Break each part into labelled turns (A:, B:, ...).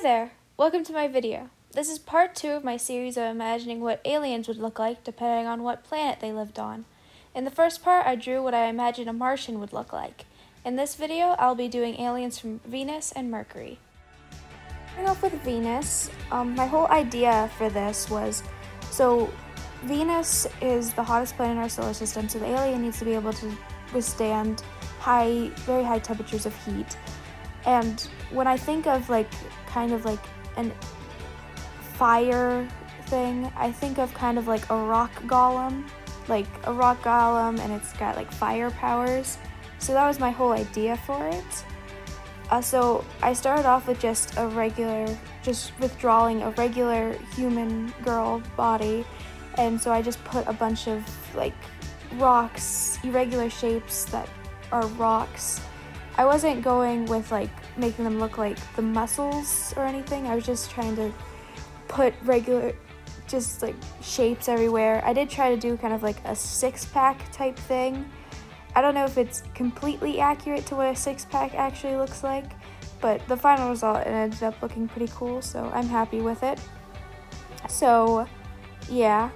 A: there! Welcome to my video. This is part 2 of my series of imagining what aliens would look like depending on what planet they lived on. In the first part, I drew what I imagine a Martian would look like. In this video, I'll be doing aliens from Venus and Mercury. Starting off with Venus, my whole idea for this was, so Venus is the hottest planet in our solar system, so the alien needs to be able to withstand very high temperatures of heat. And when I think of kind of like an fire thing, I think of kind of like a rock golem, and it's got like fire powers. So that was my whole idea for it. So I started off with just drawing a regular human girl body, and so I just put a bunch of like rocks, irregular shapes that are rocks. I wasn't going with like making them look like the muscles or anything. I was just trying to put regular, just like shapes everywhere. I did try to do kind of like a six-pack type thing. I don't know if it's completely accurate to what a six-pack actually looks like, but the final result, it ended up looking pretty cool, so I'm happy with it. So, yeah.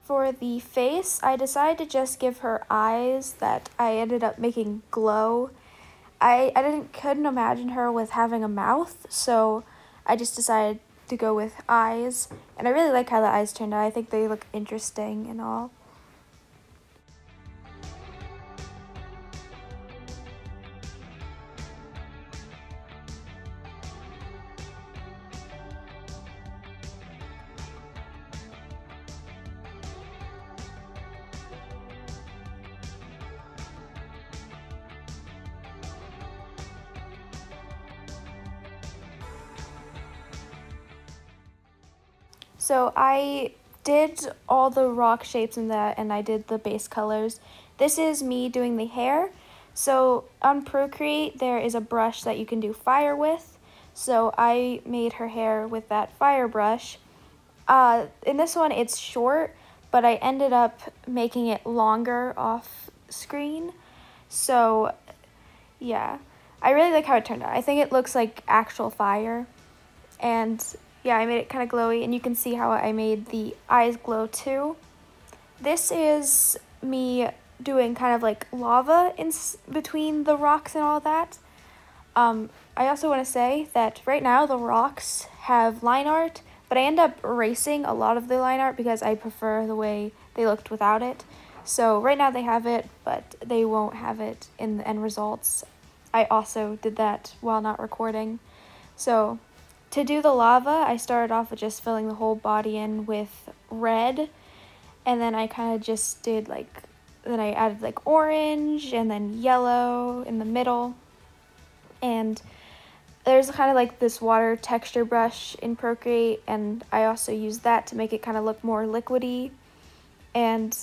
A: For the face, I decided to just give her eyes that I ended up making glow. I couldn't imagine her with having a mouth, so I just decided to go with eyes. And I really like how the eyes turned out. I think they look interesting and all. So I did all the rock shapes in that, and I did the base colors. This is me doing the hair. So on Procreate, there is a brush that you can do fire with. So I made her hair with that fire brush. In this one, it's short, but I ended up making it longer off screen. So yeah, I really like how it turned out. I think it looks like actual fire. And yeah, I made it kind of glowy, and you can see how I made the eyes glow too. This is me doing kind of like lava in between the rocks and all that. I also want to say that right now the rocks have line art, but I end up erasing a lot of the line art because I prefer the way they looked without it. So right now they have it, but they won't have it in the end results. I also did that while not recording. So to do the lava, I started off with just filling the whole body in with red, and then I kind of just did then I added like orange and then yellow in the middle. And there's kind of like this water texture brush in Procreate, and I also used that to make it kind of look more liquidy. And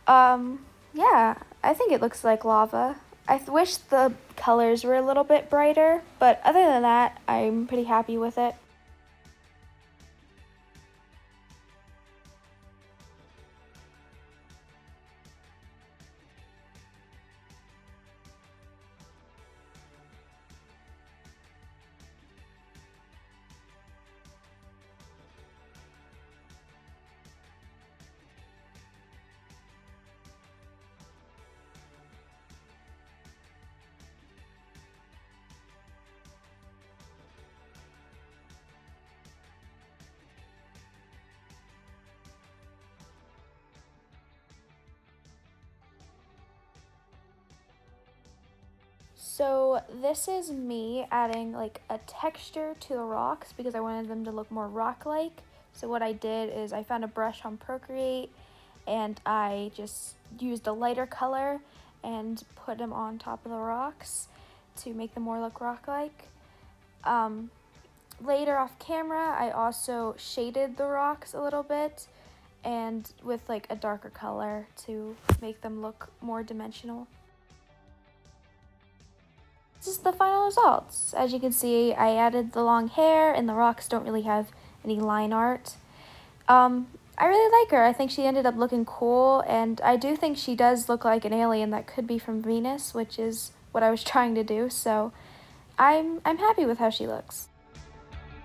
A: yeah, I think it looks like lava. I wish the colors were a little bit brighter, but other than that, I'm pretty happy with it. So this is me adding like a texture to the rocks because I wanted them to look more rock-like. So what I did is I found a brush on Procreate, and I just used a lighter color and put them on top of the rocks to make them more look rock-like. Later off camera, I also shaded the rocks a little bit and with like a darker color to make them look more dimensional. This is the final results. As you can see, I added the long hair and the rocks don't really have any line art. I really like her. I think she ended up looking cool, and I do think she does look like an alien that could be from Venus, which is what I was trying to do, so I'm happy with how she looks.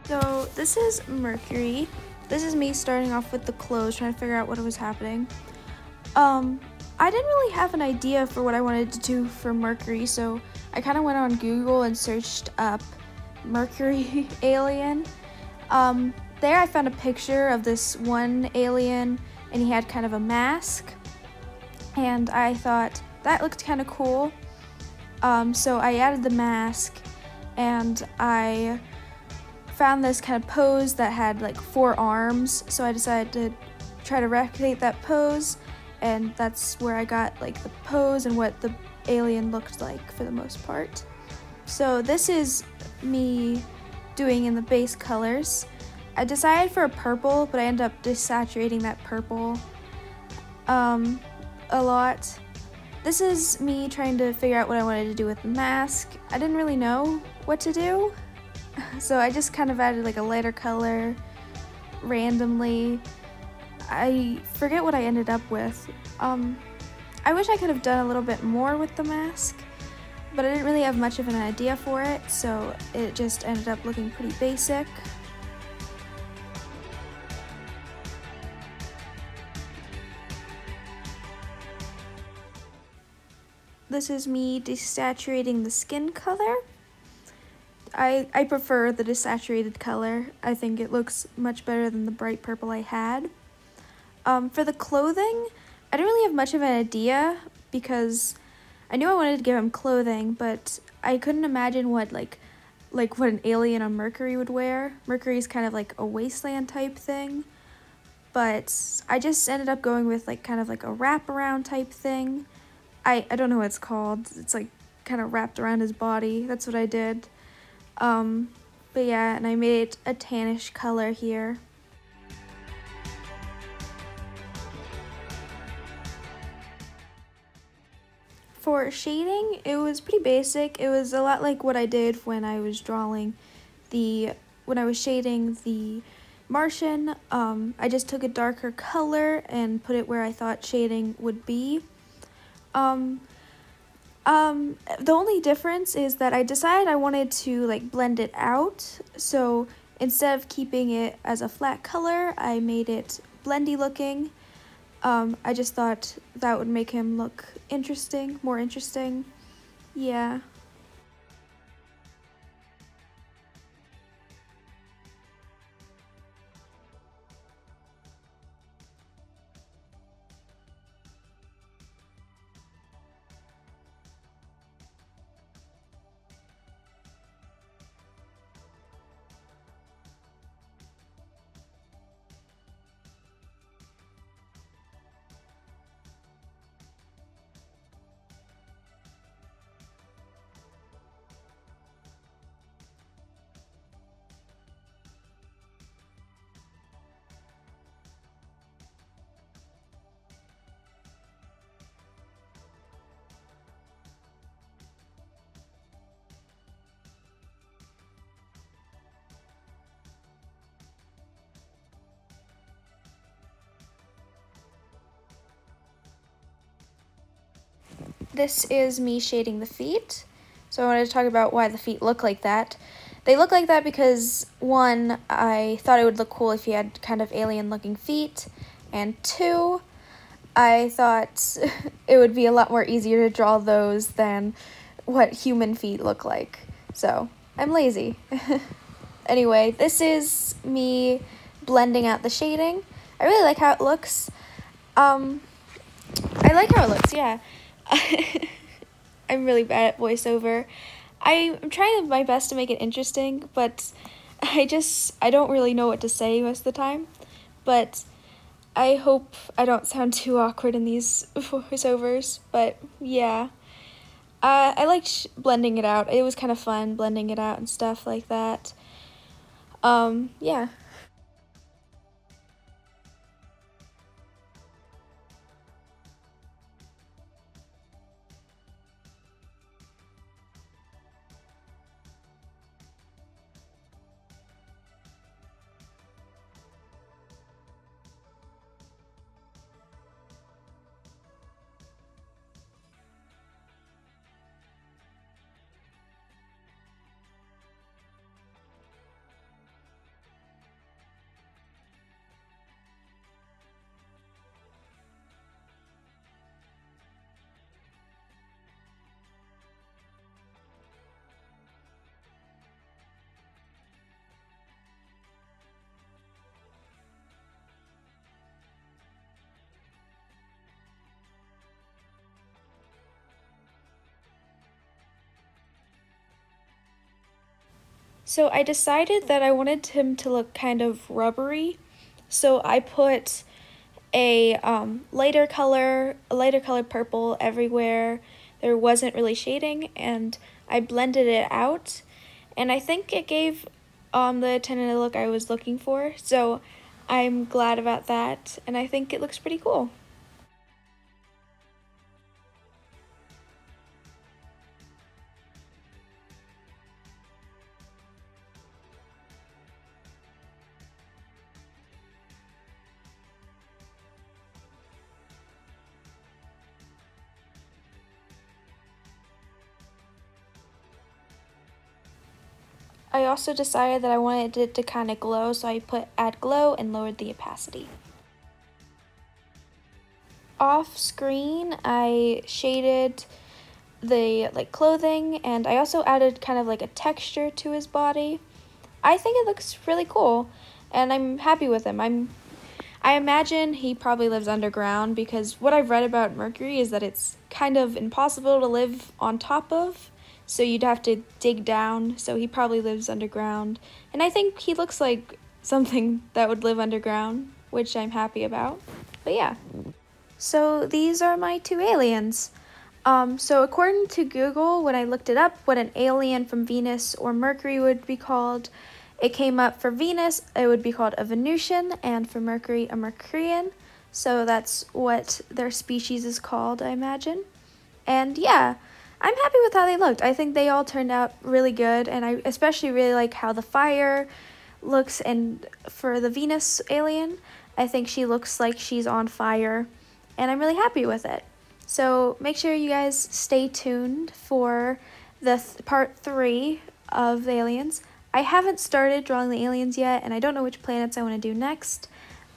A: So this is Mercury. This is me starting off with the clothes, trying to figure out what was happening. I didn't really have an idea for what I wanted to do for Mercury, so I kind of went on Google and searched up Mercury alien. There I found a picture of this one alien, and he had kind of a mask, and I thought that looked kind of cool. So I added the mask, and I found this kind of pose that had like 4 arms, so I decided to try to replicate that pose, and that's where I got like the pose and what the alien looked like for the most part. So this is me doing in the base colors. I decided for a purple, but I ended up desaturating that purple a lot. This is me trying to figure out what I wanted to do with the mask. I didn't really know what to do, so I just kind of added like a lighter color randomly. I forget what I ended up with. I wish I could have done a little bit more with the mask, but I didn't really have much of an idea for it, so it just ended up looking pretty basic. This is me desaturating the skin color. I prefer the desaturated color. I think it looks much better than the bright purple I had. For the clothing, I didn't really have much of an idea because I knew I wanted to give him clothing, but I couldn't imagine what like what an alien on Mercury would wear. Mercury's kind of like a wasteland type thing, but I just ended up going with like kind of like a wraparound type thing. I don't know what it's called. It's like kind of wrapped around his body. That's what I did. But yeah, and I made a tannish color here. For shading, it was pretty basic. It was a lot like what I did when I was drawing when I was shading the Martian. I just took a darker color and put it where I thought shading would be. The only difference is that I decided I wanted to like blend it out. So instead of keeping it as a flat color, I made it blendy looking. I just thought that would make him look interesting, more interesting. Yeah. This is me shading the feet. So I wanted to talk about why the feet look like that. They look like that because, one, I thought it would look cool if he had kind of alien-looking feet, and 2, I thought it would be a lot more easier to draw those than what human feet look like. So, I'm lazy. Anyway, this is me blending out the shading. I really like how it looks. I like how it looks, yeah. I'm really bad at voiceover. I'm trying my best to make it interesting, but I don't really know what to say most of the time. But I hope I don't sound too awkward in these voiceovers, but yeah. I liked blending it out. It was kind of fun blending it out and stuff like that. Yeah. So I decided that I wanted him to look kind of rubbery. So I put a lighter color purple everywhere. There wasn't really shading, and I blended it out, and I think it gave the tentative look I was looking for. So I'm glad about that, and I think it looks pretty cool. I also decided that I wanted it to kind of glow, so I put add glow and lowered the opacity. Off screen, I shaded the clothing, and I also added kind of like a texture to his body. I think it looks really cool, and I'm happy with him. I imagine he probably lives underground, because what I've read about Mercury is that it's kind of impossible to live on top of, so you'd have to dig down, so he probably lives underground. And I think he looks like something that would live underground, which I'm happy about. But yeah. So these are my two aliens. So according to Google, when I looked it up, what an alien from Venus or Mercury would be called, it came up for Venus, it would be called a Venusian, and for Mercury, a Mercurian. So that's what their species is called, I imagine. And yeah, I'm happy with how they looked. I think they all turned out really good, and I especially really like how the fire looks, and for the Venus alien, I think she looks like she's on fire, and I'm really happy with it. So make sure you guys stay tuned for the part 3 of the aliens. I haven't started drawing the aliens yet, and I don't know which planets I want to do next,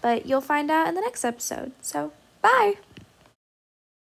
A: but you'll find out in the next episode. So, bye!